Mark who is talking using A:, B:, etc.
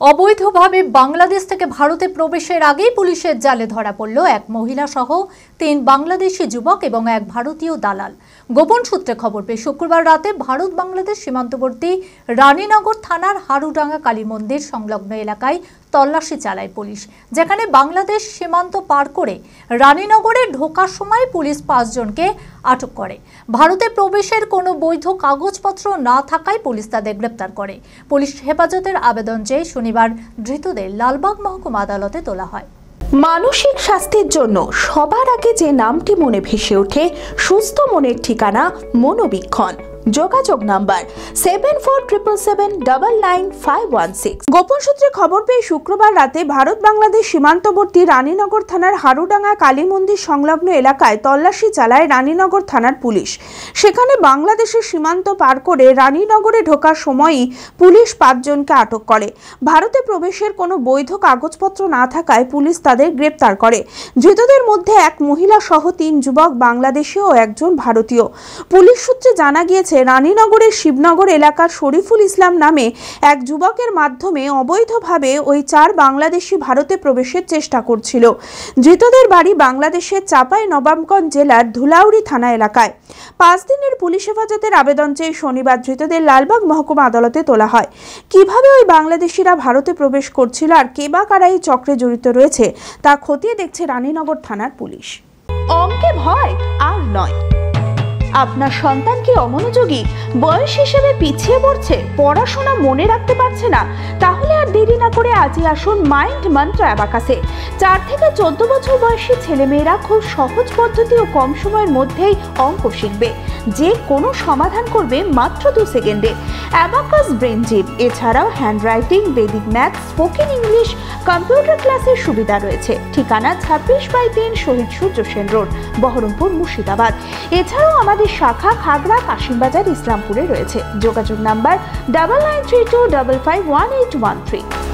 A: অবৈধভাবে বাংলাদেশ থেকে ভারতে প্রবেশের আগেই পুলিশের জালে ধরা পড়ল এক মহিলা সহ 3 বাংলাদেশি যুবক এবং এক ভারতীয় দালাল। গোপন সূত্রে খবর পেয়ে শুক্রবার রাতে ভারত বাংলাদেশ সীমান্তবর্তী রানীনগর থানার হারুডাঙ্গা কালী মন্দির সংলগ্ন এলাকায় তল্লাশি চালায় পুলিশ, যেখানে বাংলাদেশ সীমান্ত পার করে রানীনগরে ঢোকার সময় পুলিশ 5 জনকে আটক করে। ভারতে প্রবেশের কোনো বৈধ কাগজপত্র না থাকায় পুলিশ তাদের গ্রেপ্তার করে। পুলিশ হেফাজতের আবেদন চেয়ে শনিবার ধৃতদের লালবাগ মহকুমা আদালতে তোলা হয়।
B: মানসিক স্বাস্থ্যের জন্য সবার আগে যে নামটি মনে ভেসে ওঠে, সুস্থ মনের ঠিকানা মনোবীক্ষণ। যোগাযোগ নাম্বার 7477799516। গোপন সূত্রে খবর পেয়ে শুক্রবার রাতে ভারত বাংলাদেশ সীমান্তবর্তী রানীনগর থানার হারুডাঙ্গা কালী মন্দির সংলগ্ন এলাকায় তল্লাশি চালায় রানীনগর থানার পুলিশ। সেখানে বাংলাদেশের সীমান্ত পার করে রানীনগরে ঢোকার সময়ই পুলিশ 5 জনকে আটক করে। ভারতে প্রবেশের কোনো বৈধ কাগজপত্র না থাকায় পুলিশ তাদের গ্রেপ্তার করে। ধৃতদের মধ্যে এক মহিলা সহ 3 যুবক বাংলাদেশি ও একজন ভারতীয়। পুলিশ সূত্রে জানা গিয়েছে রানীনগরের শিবনগর এলাকার শরীফুল ইসলাম নামে এক যুবকের মাধ্যমে অবৈধভাবে ওই 4 বাংলাদেশি ভারতে প্রবেশের চেষ্টা করছিল। ধৃতদের বাড়ি বাংলাদেশের চাঁপাইনবাবগঞ্জ জেলার ধুলাউড়ি থানা এলাকায়। 5 দিনের পুলিশ হেফাজতের আবেদন চেয়ে শনিবার ধৃতদের লালবাগ মহকুমা আদালতে তোলা হয়। কিভাবে ওই বাংলাদেশিরা ভারতে প্রবেশ করছিল আর কে বা কারা এই চক্রে জড়িত রয়েছে তা খতিয়ে দেখছে রানীনগর থানার পুলিশ। অঙ্কে ভয় আর নয়। আপনার সন্তান কি অমনোযোগী, বয়স হিসেবে পিছিয়ে পড়ছে, পড়াশোনা মনে রাখতে পারছে না? তাহলে আর দেরি না করে আজই আসুন মাইন্ড মন্ত্র অ্যাবাকাসে। 4 থেকে 14 বছর বয়সী ছেলেমেয়েরা খুব সহজ পদ্ধতি ও কম সময়ের মধ্যেই অঙ্ক শিখবে, যে কোনো সমাধান করবে মাত্র 2 সেকেন্ডে। অ্যাবাকাস ব্রেন জিম, এছাড়াও handwriting, Vedic math, spoken English, computer ক্লাসের সুবিধা রয়েছে। ঠিকানা 26/3 শহীদ সূর্য সেন রোড, বহরমপুর, মুর্শিদাবাদ। এছাড়াও আমাদের শাখা খাগড়া, কাশিমবাজার, ইসলামপুরে রয়েছে। যোগাযোগ নাম্বার 9932551813।